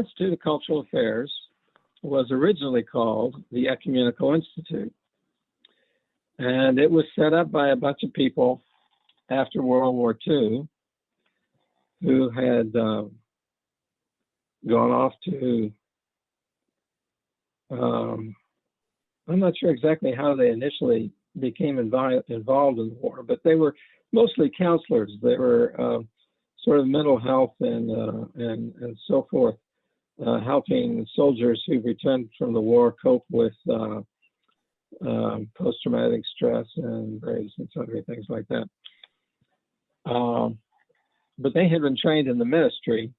Institute of Cultural Affairs was originally called the Ecumenical Institute. And it was set up by a bunch of people after World War II who had gone off to, I'm not sure exactly how they initially became involved in the war, but they were mostly counselors. They were sort of mental health and so forth, helping soldiers who returned from the war cope with post-traumatic stress and various and sundry things like that. But they had been trained in the ministry,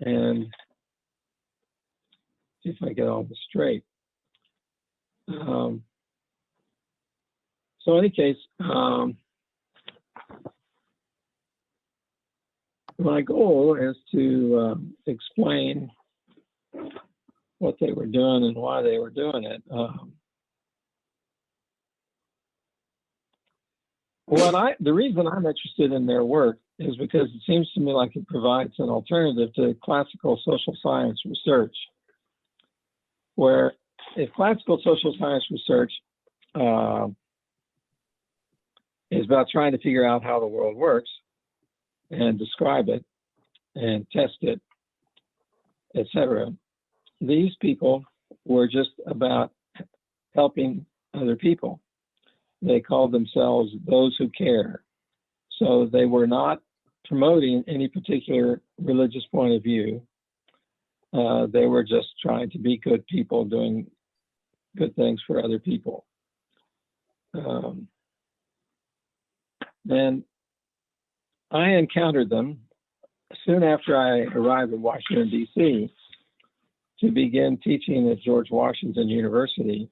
and see if I get all this straight. So in any case, my goal is to explain what they were doing and why they were doing it. The reason I'm interested in their work is because it seems to me like it provides an alternative to classical social science research, where if classical social science research is about trying to figure out how the world works and describe it and test it, etc., these people were just about helping other people. They called themselves those who care. So they were not promoting any particular religious point of view. They were just trying to be good people doing good things for other people. And I encountered them soon after I arrived in Washington, D.C., to begin teaching at George Washington University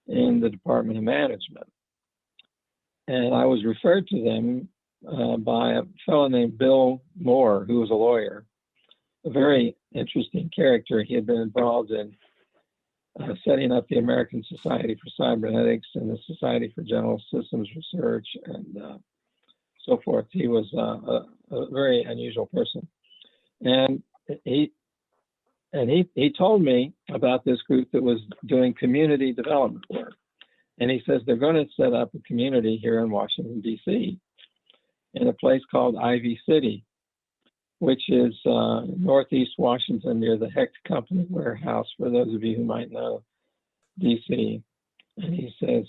in the Department of Management. And I was referred to them by a fellow named Bill Moore, who was a lawyer, a very interesting character. He had been involved in setting up the American Society for Cybernetics and the Society for General Systems Research and so forth. He was a very unusual person. And he told me about this group that was doing community development work. And he says they're going to set up a community here in Washington, D.C., in a place called Ivy City, which is northeast Washington near the Hecht Company warehouse, for those of you who might know D.C. And he says,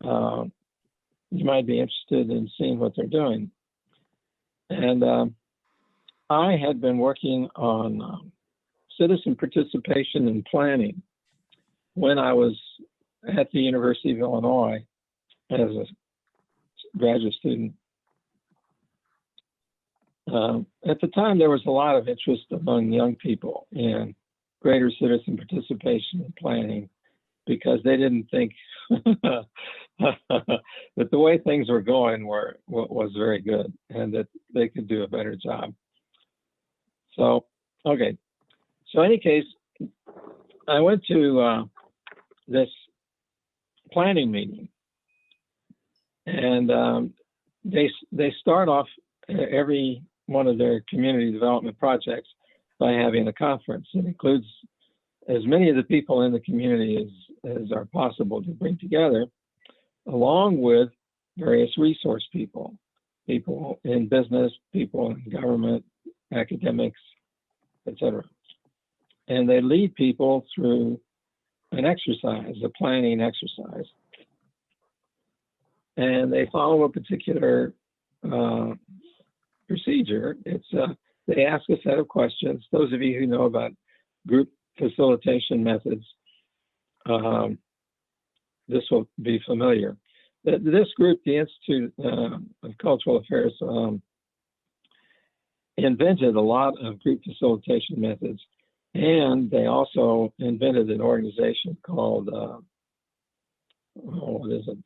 you might be interested in seeing what they're doing. And I had been working on citizen participation and planning when I was at the University of Illinois as a graduate student. At the time, there was a lot of interest among young people in greater citizen participation and planning, because they didn't think that the way things were going was very good and that they could do a better job. So, okay. So in any case, I went to this planning meeting, and they start off every one of their community development projects by having a conference. It includes as many of the people in the community as are possible to bring together, along with various resource people in business, people in government, academics, etc. And they lead people through an exercise, a planning exercise. And they follow a particular procedure. They ask a set of questions. Those of you who know about group facilitation methods, this will be familiar. This group, the Institute of Cultural Affairs, invented a lot of group facilitation methods, and they also invented an organization called, what is it?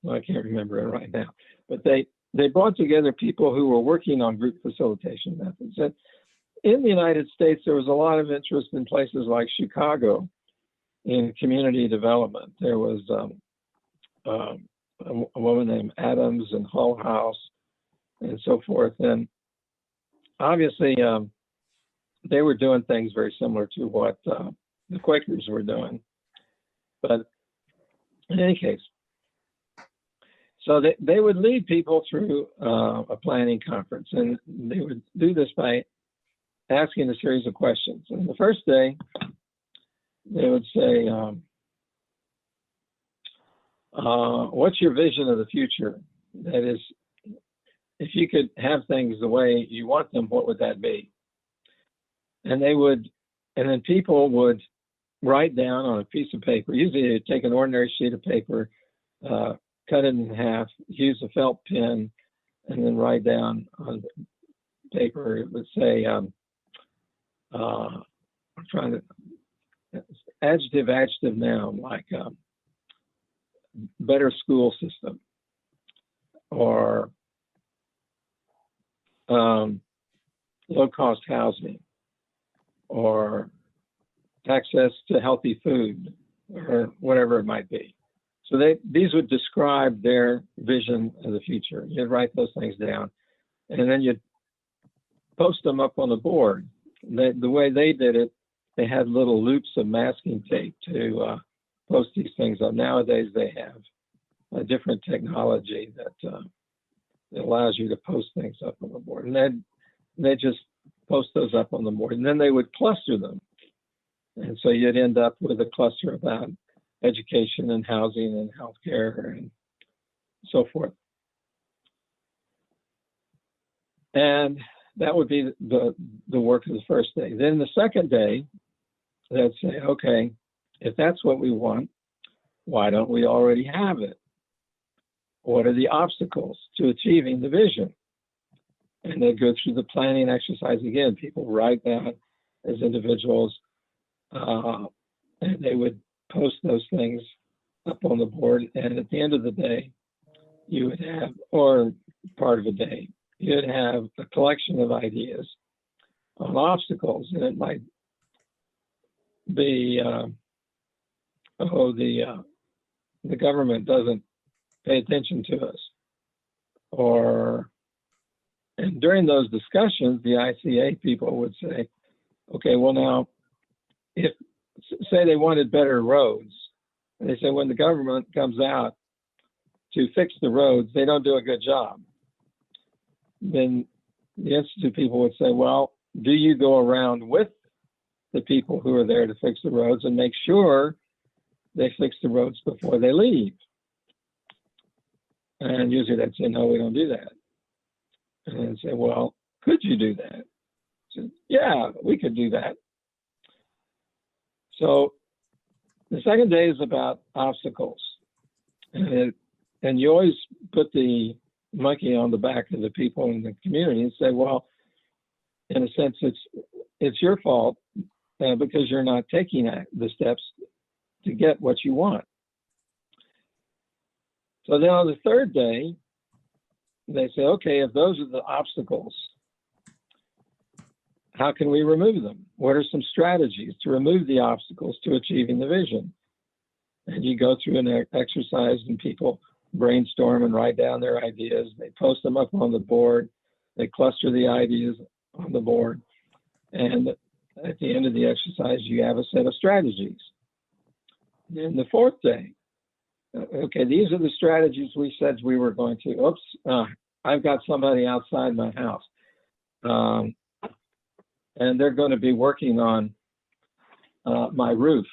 I can't remember it right now, but they brought together people who were working on group facilitation methods. And in the United States, there was a lot of interest in places like Chicago in community development. There was a woman named Adams and Hull House and so forth. And obviously, they were doing things very similar to what the Quakers were doing. But in any case, so they would lead people through a planning conference, and they would do this by asking a series of questions. And the first day, they would say, what's your vision of the future? That is, if you could have things the way you want them, what would that be? And then people would write down on a piece of paper. Usually they'd take an ordinary sheet of paper, cut it in half, use a felt pen, and then write down on paper. It would say, I'm trying to, adjective, noun, like better school system, or low-cost housing, or access to healthy food, or whatever it might be. So these would describe their vision of the future. You'd write those things down, and then you'd post them up on the board. The way they did it, they had little loops of masking tape to post these things up. Nowadays, they have a different technology that allows you to post things up on the board. And they just post those up on the board, and then they would cluster them. And so you'd end up with a cluster about education and housing and healthcare and so forth. And that would be the work of the first day. Then the second day, they'd say, okay, if that's what we want, why don't we already have it? What are the obstacles to achieving the vision? And they'd go through the planning exercise again. People write down as individuals, and they would post those things up on the board. And at the end of the day, you would have, or part of a day, you'd have a collection of ideas on obstacles. And it might be, the government doesn't pay attention to us. And during those discussions, the ICA people would say, okay, well now, if, say they wanted better roads, and they say when the government comes out to fix the roads, they don't do a good job. Then the Institute people would say, well, do you go around with the people who are there to fix the roads and make sure they fix the roads before they leave? And usually they'd say, no, we don't do that. And I'd say, well, could you do that? So, yeah, we could do that. So the second day is about obstacles. And you always put the monkey on the back of the people in the community and say, well, in a sense, it's your fault because you're not taking the steps to get what you want. So then on the third day, they say, okay, if those are the obstacles, how can we remove them? What are some strategies to remove the obstacles to achieving the vision? And you go through an exercise and people brainstorm and write down their ideas. They post them up on the board. They cluster the ideas on the board. And at the end of the exercise, you have a set of strategies. And the fourth day, okay, these are the strategies we said we were going to. Oops, I've got somebody outside my house. And they're going to be working on my roof.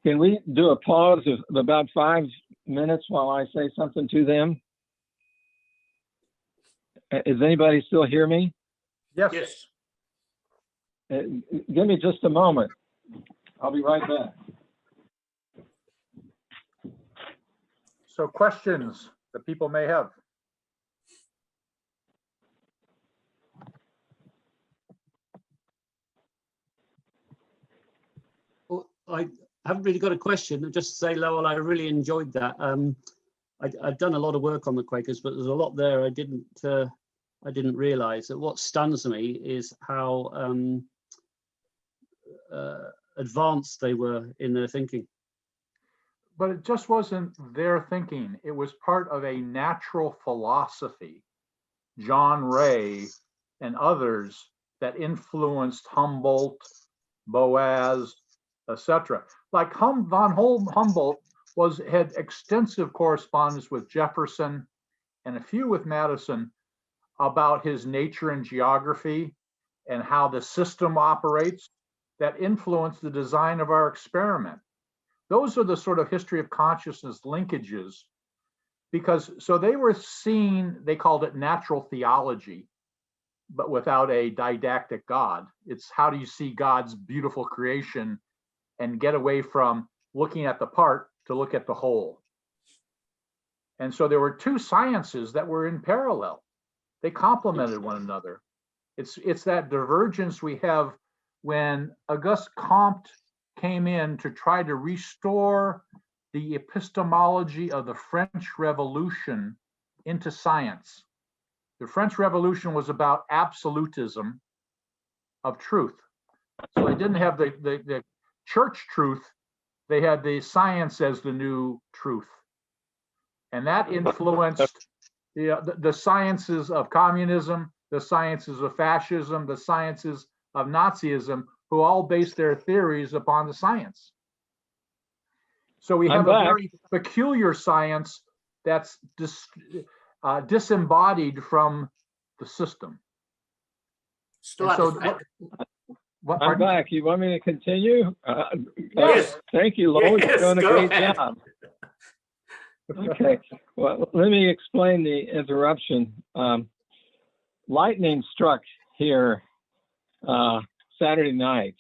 Can we do a pause of about 5 minutes while I say something to them? Is anybody still hear me? Yes. Yes. Give me just a moment. I'll be right back. So questions that people may have. Well, I haven't really got a question. Just to say, Lowell, I really enjoyed that. I've done a lot of work on the Quakers, but there's a lot there I didn't realise. That what stuns me is how advanced they were in their thinking. But it just wasn't their thinking. It was part of a natural philosophy. John Ray and others that influenced Humboldt, Boas, etc. Like von Humboldt had extensive correspondence with Jefferson and a few with Madison about his nature and geography and how the system operates that influenced the design of our experiment. Those are the sort of history of consciousness linkages, because so they were seeing, they called it natural theology, but without a didactic God. It's how do you see God's beautiful creation and get away from looking at the part to look at the whole. And so there were two sciences that were in parallel. They complemented one another. It's that divergence we have when Auguste Comte came in to try to restore the epistemology of the French Revolution into science. The French Revolution was about absolutism of truth. So they didn't have the church truth, they had the science as the new truth. And that influenced the sciences of communism, the sciences of fascism, the sciences of Nazism, who all based their theories upon the science. So we have a very peculiar science that's disembodied from the system. Stuart, so, I'm back. You want me to continue? Yes. Thank you, Lowell. Yes, You're doing a go great ahead. job. Okay. Well, let me explain the interruption. Lightning struck here Saturday night,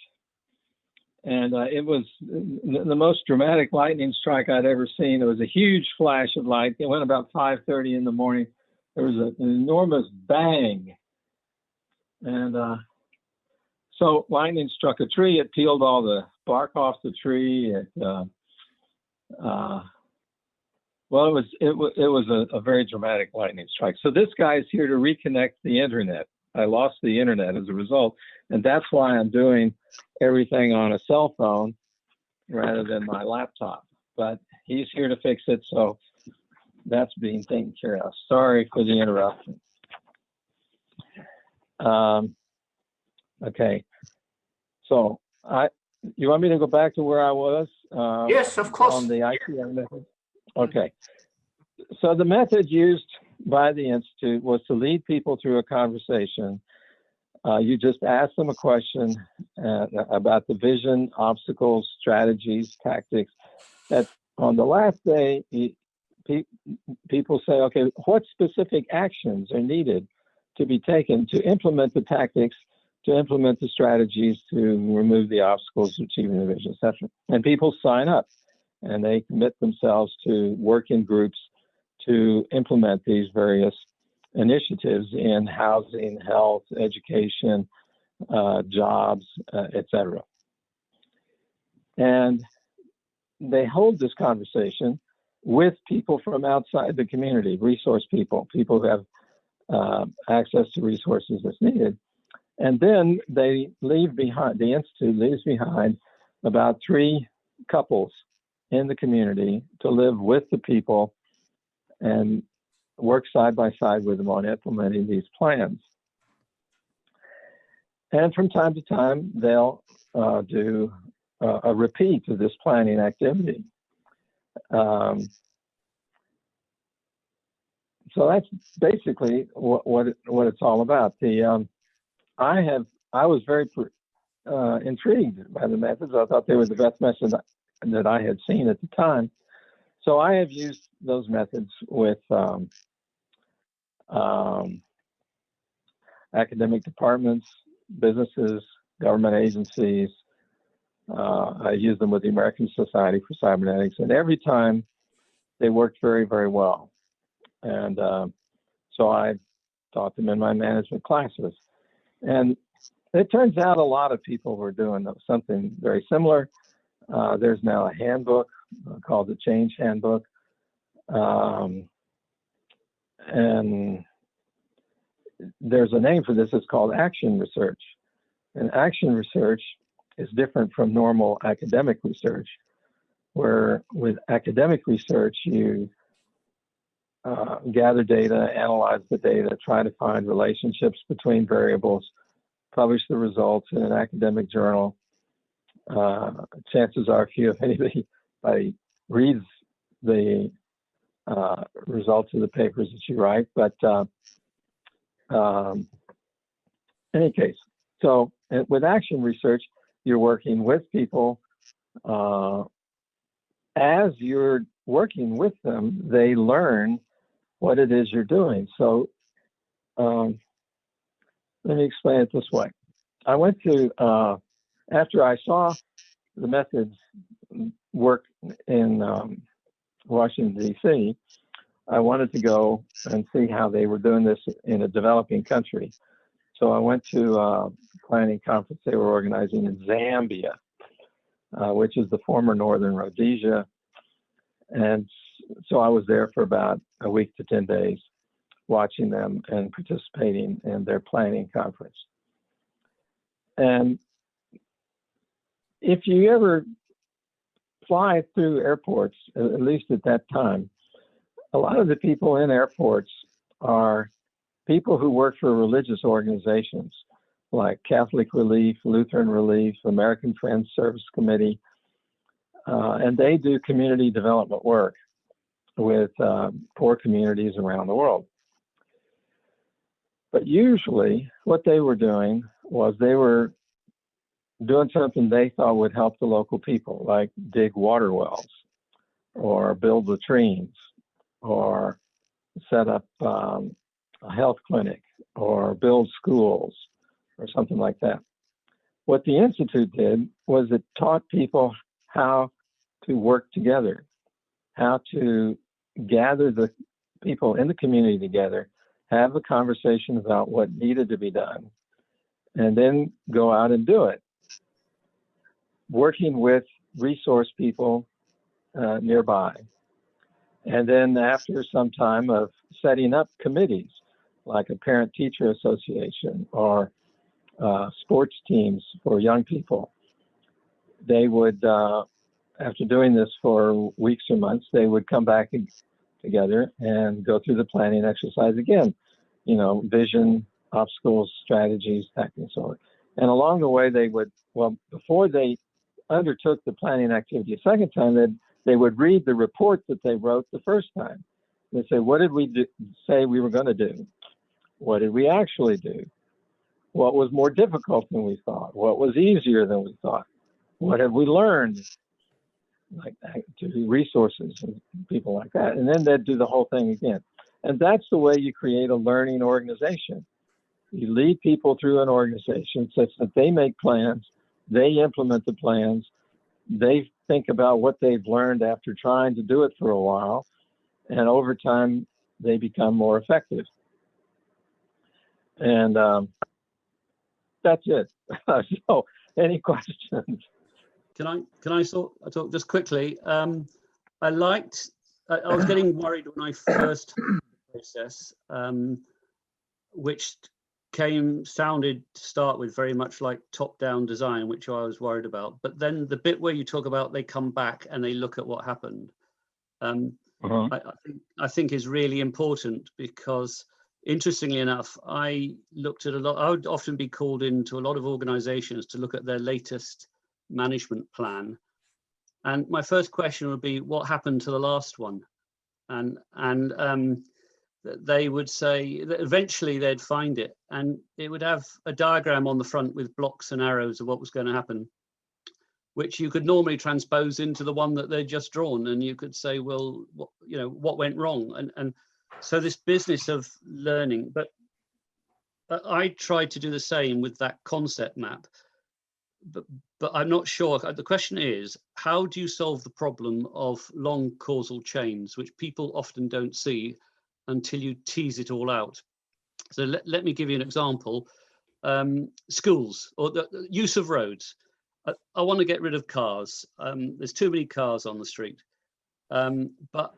and it was the most dramatic lightning strike I'd ever seen. It was a huge flash of light. It went about 5:30 in the morning. There was an enormous bang, and so lightning struck a tree. It peeled all the bark off the tree. Well, it was a very dramatic lightning strike. So this guy's here to reconnect the internet. I lost the internet as a result, and that's why I'm doing everything on a cell phone rather than my laptop. But he's here to fix it, so that's being taken care of. Sorry for the interruption. Okay, so you want me to go back to where I was? Yes, of course. On the ICA method. Okay, so the method used by the Institute was to lead people through a conversation. You just ask them a question about the vision, obstacles, strategies, tactics. That on the last day, people say, okay, what specific actions are needed to be taken to implement the tactics, to implement the strategies, to remove the obstacles to achieving the vision, etc. And people sign up and they commit themselves to work in groups to implement these various initiatives in housing, health, education, jobs, etc. And they hold this conversation with people from outside the community, resource people who have access to resources that's needed. And then they leave behind, the Institute leaves behind about 3 couples in the community to live with the people and work side by side with them on implementing these plans. And from time to time, they'll do a repeat of this planning activity. So that's basically what it's all about. I was very intrigued by the methods. I thought they were the best methods that I had seen at the time. So I have used those methods with academic departments, businesses, government agencies. I use them with the American Society for Cybernetics, and every time they worked very, very well. And so I taught them in my management classes. And it turns out a lot of people were doing something very similar. There's now a handbook called the Change Handbook. And there's a name for this. It's called action research. And action research is different from normal academic research, where with academic research, you gather data, analyze the data, try to find relationships between variables, publish the results in an academic journal. Chances are few, if anybody reads the results of the papers that you write, but in any case, so with action research, you're working with people. As you're working with them, they learn what it is you're doing. So let me explain it this way. I went to, after I saw the methods work in Washington, D.C., I wanted to go and see how they were doing this in a developing country. So I went to a planning conference they were organizing in Zambia, which is the former Northern Rhodesia. And so I was there for about a week to 10 days, watching them and participating in their planning conference. And if you ever fly through airports, at least at that time, a lot of the people in airports are people who work for religious organizations like Catholic Relief, Lutheran Relief, American Friends Service Committee, and they do community development work with poor communities around the world. But usually what they were doing was they were doing something they thought would help the local people, like dig water wells or build latrines or set up a health clinic or build schools or something like that. What the Institute did was it taught people how to work together, how to gather the people in the community together, have a conversation about what needed to be done, and then go out and do it, working with resource people nearby. And then after some time of setting up committees, like a parent-teacher association or sports teams for young people, they would, after doing this for weeks or months, they would come back together and go through the planning exercise again, you know, vision, obstacles, strategies, tactics, so on. And along the way, they would, well, before they undertook the planning activity a second time, they would read the report that they wrote the first time. They'd say, what did we say we were going to do? What did we actually do? What was more difficult than we thought? What was easier than we thought? What have we learned? Like to resources and people like that. And then they'd do the whole thing again. And that's the way you create a learning organization. You lead people through an organization such that they make plans, they implement the plans, they think about what they've learned after trying to do it for a while, and over time they become more effective. And that's it. So, any questions? Can I talk just quickly? I was getting worried when I first heard the process, which sounded to start with very much like top-down design, which I was worried about. But then the bit where you talk about they come back and they look at what happened, I think is really important, because interestingly enough, I looked at I would often be called into a lot of organizations to look at their latest management plan. And my first question would be, what happened to the last one? And they would say that eventually they'd find it, and it would have a diagram on the front with blocks and arrows of what was going to happen, which you could normally transpose into the one that they'd just drawn, and you could say, well, what went wrong? And so this business of learning, but I tried to do the same with that concept map, but I'm not sure. The question is, how do you solve the problem of long causal chains, which people often don't see until you tease it all out? So let me give you an example. Schools, or the use of roads. I want to get rid of cars. There's too many cars on the street. But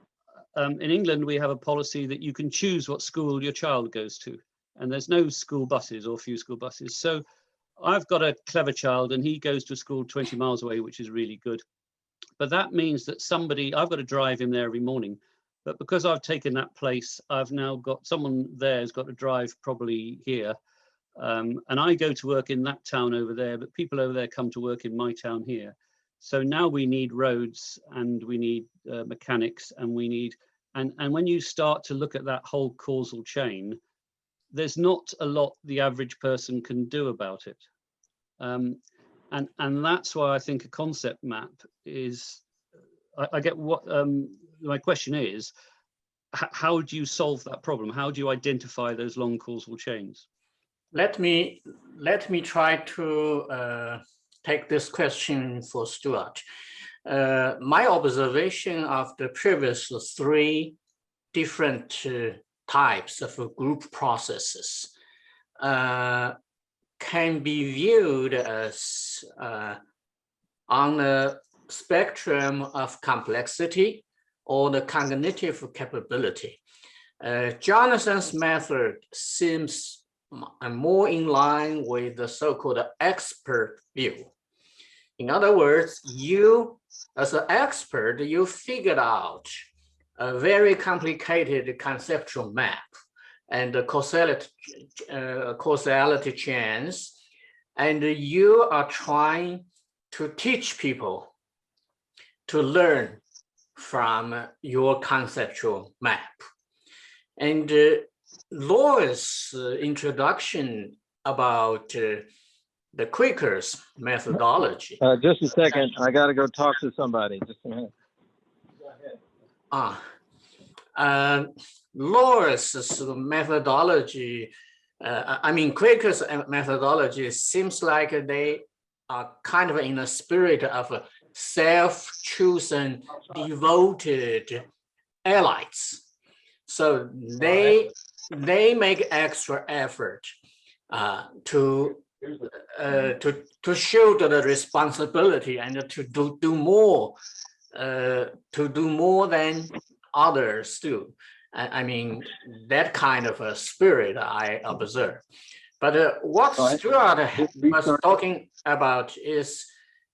in England, we have a policy that you can choose what school your child goes to, and there's no school buses or few school buses. So I've got a clever child and he goes to a school 20 miles away, which is really good. But that means that I've got to drive him there every morning. But because I've taken that place, I've now got someone there who's got to drive probably here. And I go to work in that town over there, but people over there come to work in my town here. So now we need roads and we need mechanics and we need, and when you start to look at that whole causal chain, there's not a lot the average person can do about it. And that's why I think a concept map is, I get what, my question is, how do you solve that problem? How do you identify those long causal chains? Let me try to take this question for Stuart. My observation of the previous 3 different types of group processes can be viewed as on a spectrum of complexity or the cognitive capability. Jonathan's method seems more in line with the so-called expert view. In other words, you, as an expert, you figured out a very complicated conceptual map and the causality chains, and you are trying to teach people to learn from your conceptual map. And Laura's introduction about the Quakers methodology. Just a second, I got to go talk to somebody. Just a minute. Go ahead. Laura's methodology, I mean, Quakers methodology seems like they are kind of in a spirit of self-chosen, devoted allies. So they make extra effort to shoulder the responsibility and to do more than others do. I mean, that kind of a spirit I observe. But what Stuart was talking about is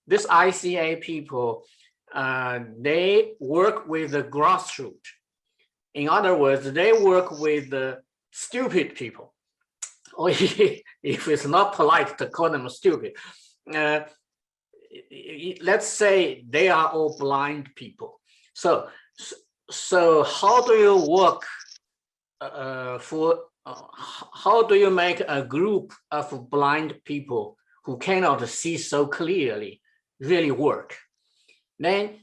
this ICA people, they work with the grassroots. In other words, they work with the stupid people, or if it's not polite to call them stupid. Let's say they are all blind people. So how do you work how do you make a group of blind people who cannot see so clearly really work? Then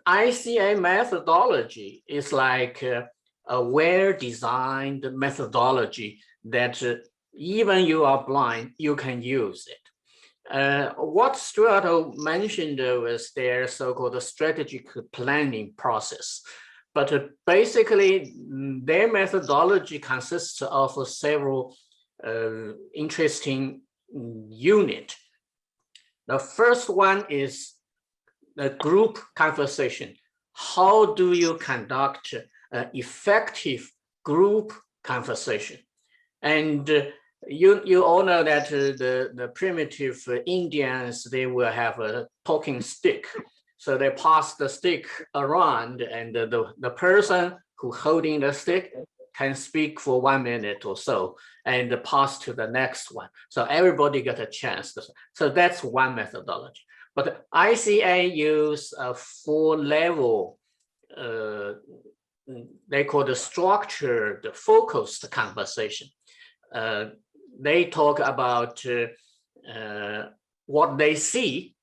ICA methodology is like a well-designed methodology that even you are blind, you can use it. What Stuart mentioned was their so-called strategic planning process. But basically, their methodology consists of several interesting units. The first one is the group conversation. How do you conduct an effective group conversation? And you all know that the primitive Indians, they will have a talking stick. So they pass the stick around, and the person who holding the stick can speak for 1 minute or so and pass to the next one. So everybody get a chance. So that's one methodology. But ICA use a 4-level, they call the structured, focused conversation. They talk about what they see.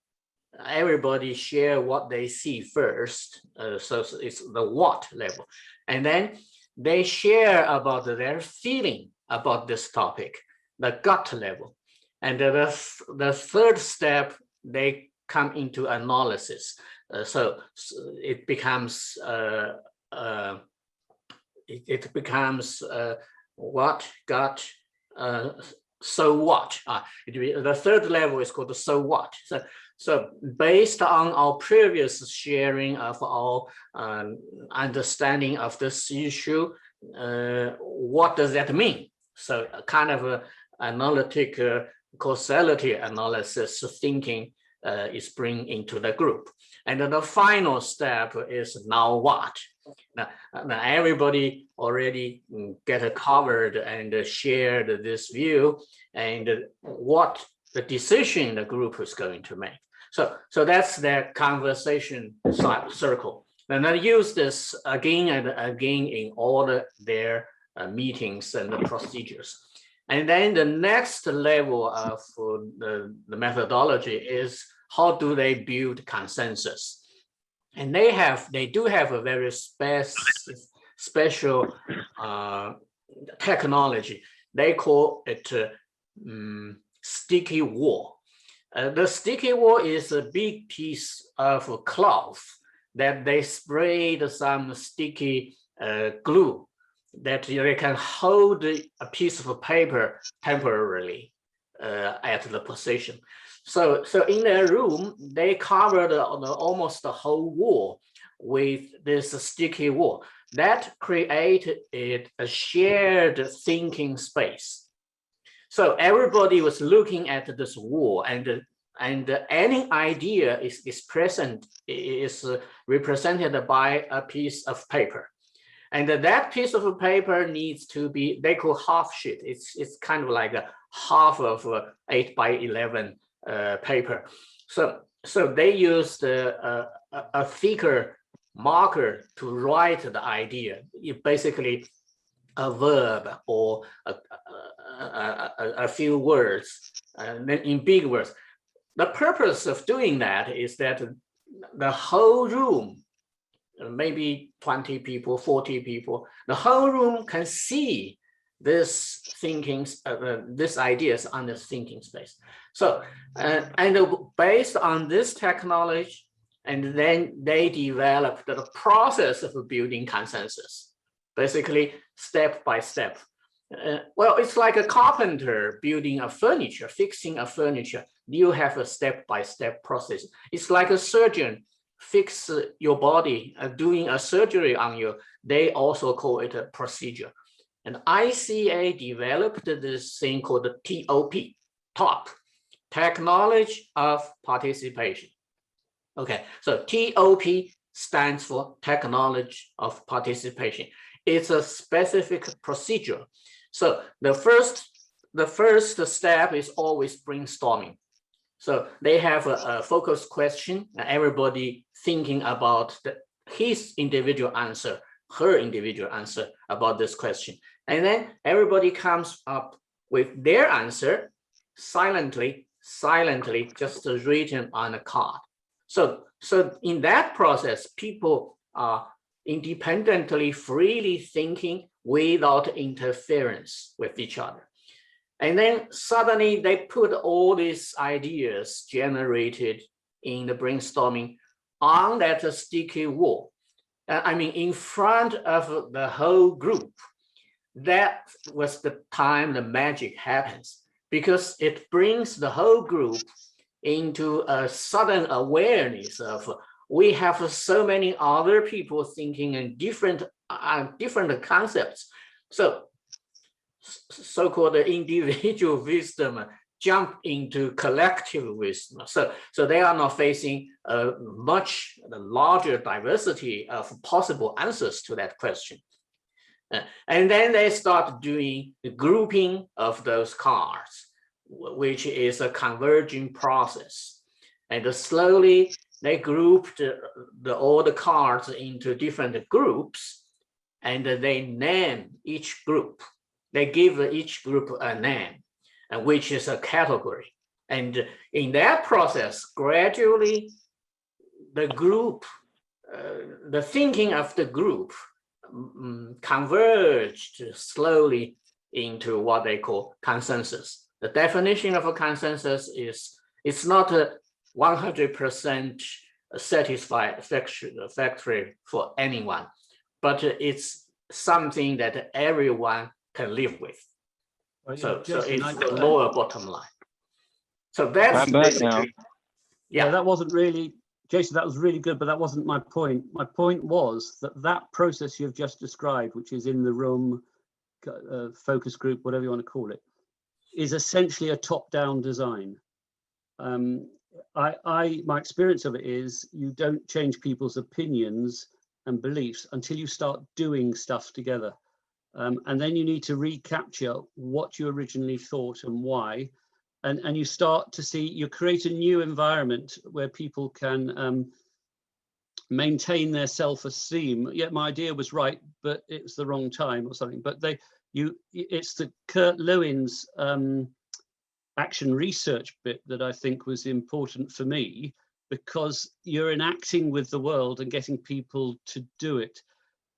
Everybody share what they see first. So it's the what level. And then they share about their feeling about this topic, the gut level. And the third step, they come into analysis. So it becomes what, gut, so what. The third level is called the so what. So based on our previous sharing of our understanding of this issue, what does that mean? So a kind of a analytic causality analysis thinking is bring into the group. And then the final step is now what? Now everybody already get covered and shared this view and what the decision the group is going to make. So that's their conversation circle. And I use this again and again in all their meetings and the procedures. And then the next level of the methodology is how do they build consensus? And they do have a very special technology. They call it sticky wall. The sticky wall is a big piece of cloth that they sprayed some sticky glue that they can hold a piece of paper temporarily at the position. So in their room, they covered almost the whole wall with this sticky wall. That created a shared thinking space. So everybody was looking at this wall, and any idea is represented by a piece of paper. And that piece of paper needs to be, they call half sheet. It's kind of like a half of 8 by 11 paper. So they used a thicker marker to write the idea. It basically a verb or a few words, and then in big words. The purpose of doing that is that the whole room, maybe 20 people, 40 people, the whole room can see this thinking, this ideas on this thinking space. So, and based on this technology, and then they developed the process of building consensus, basically step by step. Well, it's like a carpenter building a furniture, fixing a furniture. You have a step-by-step process. It's like a surgeon fix your body, doing a surgery on you. They also call it a procedure. And ICA developed this thing called the ToP, Technology of Participation. Okay, so ToP stands for Technology of Participation. It's a specific procedure. So the first step is always brainstorming. So they have a focus question, everybody thinking about his individual answer, her individual answer about this question. And then everybody comes up with their answer silently, just written on a card. So in that process, people are independently, freely thinking without interference with each other. And then suddenly they put all these ideas generated in the brainstorming on that sticky wall. I mean, in front of the whole group. That was the time the magic happens, because it brings the whole group into a sudden awareness of we have so many other people thinking in different concepts. So-called individual wisdom jump into collective wisdom. So they are now facing a much larger diversity of possible answers to that question. And then they start doing the grouping of those cards, which is a converging process. And slowly they grouped all the cards into different groups, and they name each group. They give each group a name, which is a category. And in that process, gradually, the group, the thinking of the group converged slowly into what they call consensus. The definition of a consensus is it's not a 100% satisfactory for anyone, but it's something that everyone can live with. So it's the lower bottom line. So that's basically, yeah, that wasn't really, Jason, that was really good, but that wasn't my point. My point was that process you've just described, which is in the room, focus group, whatever you want to call it, is essentially a top-down design. My experience of it is you don't change people's opinions and beliefs until you start doing stuff together. And then you need to recapture what you originally thought and why. And you start to see, you create a new environment where people can maintain their self-esteem. Yeah, my idea was right, but it was the wrong time or something. But it's the Kurt Lewin's action research bit that I think was important for me, because you're enacting with the world and getting people to do it.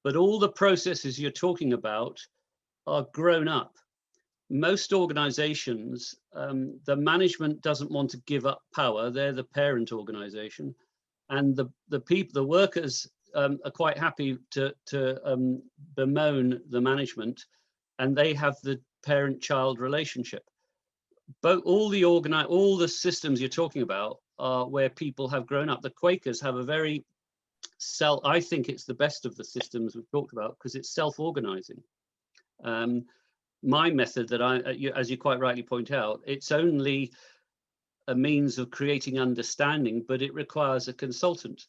But all the processes you're talking about are grown up. Most organizations, the management doesn't want to give up power. They're the parent organization. And the people, the workers are quite happy to bemoan the management, and they have the parent-child relationship. But all the systems you're talking about are where people have grown up. The Quakers have a very I think it's the best of the systems we've talked about, because it's self-organizing. My method that as you quite rightly point out, it's only a means of creating understanding, but it requires a consultant.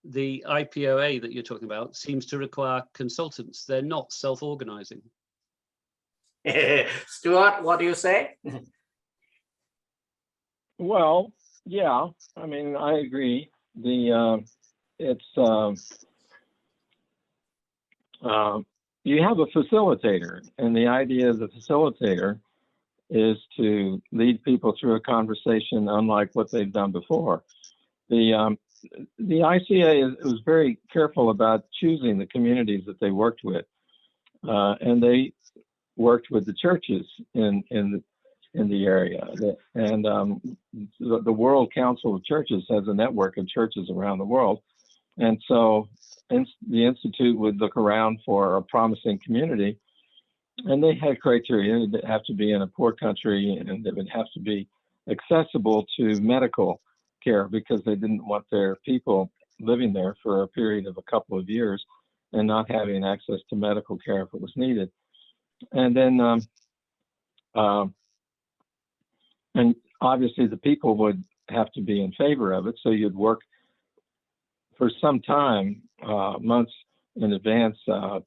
The IPOA that you're talking about seems to require consultants. They're not self-organizing. Stuart, what do you say? Well, yeah, I mean, I agree. You have a facilitator, and the idea of the facilitator is to lead people through a conversation unlike what they've done before. The ICA was very careful about choosing the communities that they worked with, and they worked with the churches in the area. And the World Council of Churches has a network of churches around the world, and so the Institute would look around for a promising community, and they had criteria. It would have to be in a poor country, and it would have to be accessible to medical care, because they didn't want their people living there for a period of a couple of years and not having access to medical care if it was needed. And then, and obviously the people would have to be in favor of it. So you'd work for some time, months in advance,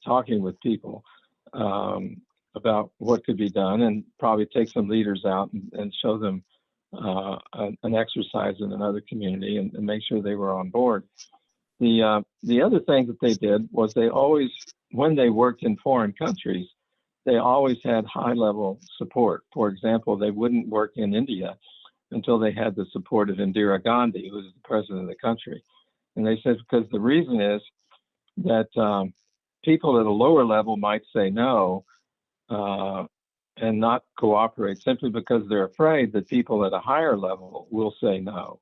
talking with people about what could be done, and probably take some leaders out and show them an exercise in another community and make sure they were on board. The other thing that they did was they always, when they worked in foreign countries, they always had high-level support. For example, they wouldn't work in India until they had the support of Indira Gandhi, who was the president of the country. And they said, because the reason is that people at a lower level might say no and not cooperate, simply because they're afraid that people at a higher level will say no.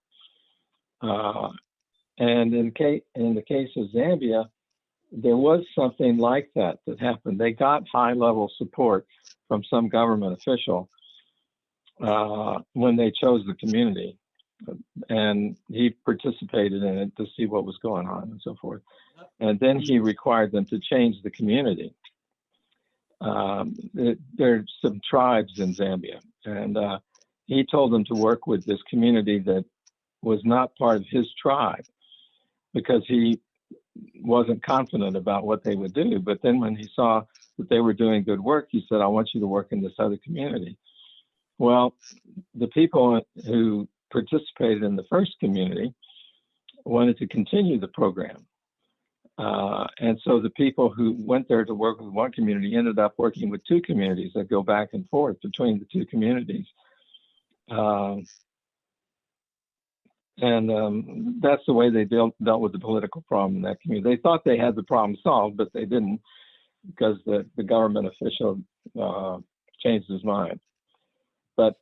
And in the case of Zambia, there was something like that happened. They got high-level support from some government official when they chose the community, and he participated in it to see what was going on and so forth. And then he required them to change the community. There's some tribes in Zambia, and he told them to work with this community that was not part of his tribe, because he wasn't confident about what they would do. But then when he saw that they were doing good work, he said, I want you to work in this other community. Well, the people who participated in the first community wanted to continue the program. And so the people who went there to work with one community ended up working with two communities that go back and forth between the two communities. And that's the way they dealt with the political problem in that community. They thought they had the problem solved, but they didn't, because the government official changed his mind. But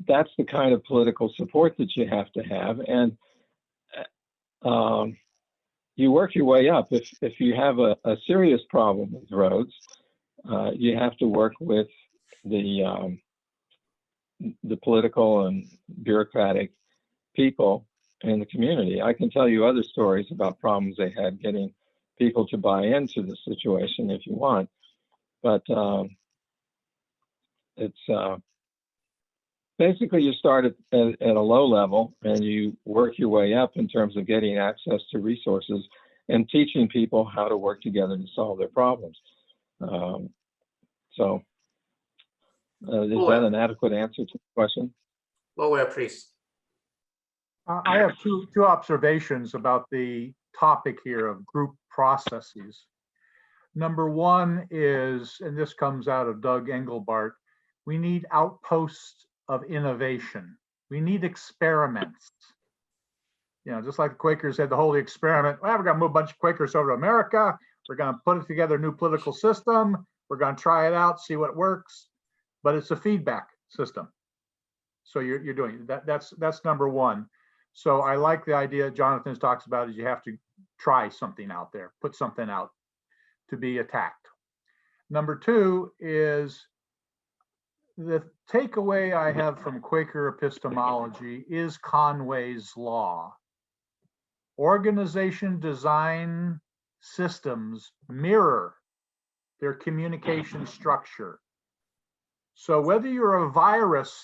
that's the kind of political support that you have to have. And you work your way up. If you have a serious problem with roads, you have to work with the political and bureaucratic people in the community. I can tell you other stories about problems they had getting people to buy into the situation if you want, but it's basically you start at a low level and you work your way up in terms of getting access to resources and teaching people how to work together to solve their problems. So is that an adequate answer to the question? Well, please. I have two observations about the topic here of group processes. Number one is, and this comes out of Doug Engelbart, we need outposts of innovation. We need experiments. You know, just like the Quakers had the holy experiment. Well, we're going to move a bunch of Quakers over to America. We're going to put together a new political system. We're going to try it out, see what works. But it's a feedback system. So you're doing that. That's number one. So I like the idea Jonathan talks about is you have to try something out there, put something out to be attacked. Number two is the takeaway I have from Quaker epistemology is Conway's law. Organization design systems mirror their communication structure. So whether you're a virus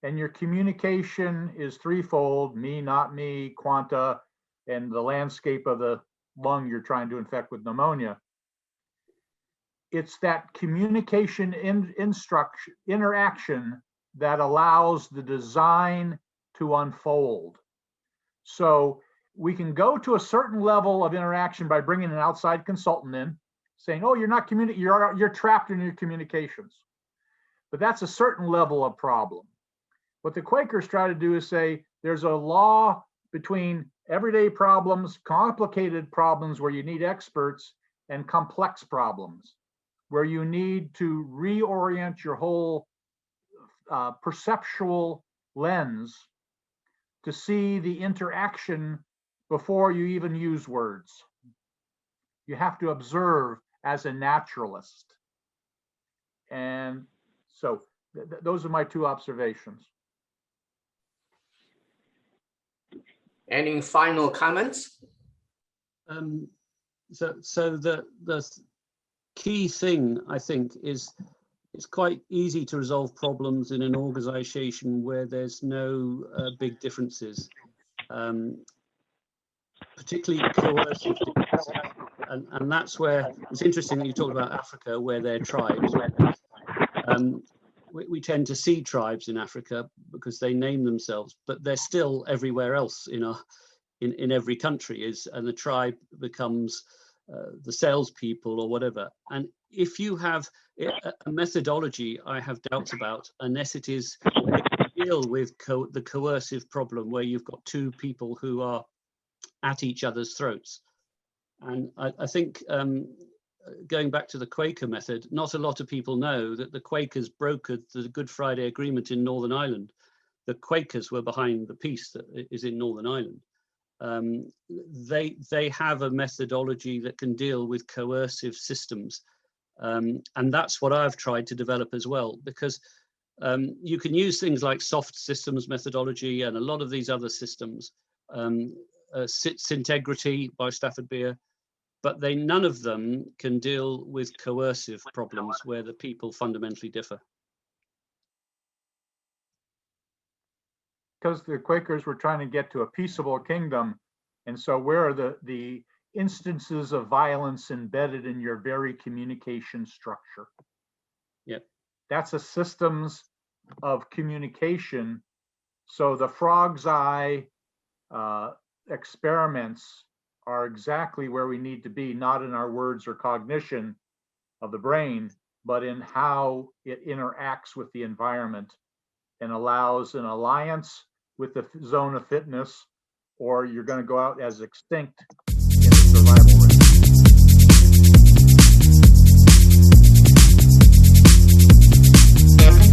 and your communication is threefold, me, not me, quanta, and the landscape of the lung you're trying to infect with pneumonia, it's that communication interaction that allows the design to unfold. So we can go to a certain level of interaction by bringing an outside consultant in, saying, oh, you're not you're trapped in your communications. But that's a certain level of problem. What the Quakers try to do is say there's a law between everyday problems, complicated problems where you need experts, and complex problems where you need to reorient your whole perceptual lens to see the interaction before you even use words. You have to observe as a naturalist. And so those are my two observations. Any final comments? So the key thing, I think, is it's quite easy to resolve problems in an organization where there's no big differences, particularly coercive differences. And that's where it's interesting that you talk about Africa, where they're tribes. We tend to see tribes in Africa because they name themselves, but they're still everywhere else in every country, and the tribe becomes the salespeople or whatever. And if you have a methodology I have doubts about, unless it is to deal with the coercive problem where you've got two people who are at each other's throats. And I think going back to the Quaker method, not a lot of people know that the Quakers brokered the Good Friday Agreement in Northern Ireland. The Quakers were behind the peace that is in Northern Ireland. They have a methodology that can deal with coercive systems. And that's what I've tried to develop as well, because you can use things like soft systems methodology and a lot of these other systems, Syntegrity by Stafford Beer, but none of them can deal with coercive problems where the people fundamentally differ. Because the Quakers were trying to get to a peaceable kingdom. And so where are the instances of violence embedded in your very communication structure? Yep. That's a systems of communication. So the frog's eye experiments are exactly where we need to be, not in our words or cognition of the brain, but in how it interacts with the environment and allows an alliance with the zone of fitness, or you're going to go out as extinct in the survival.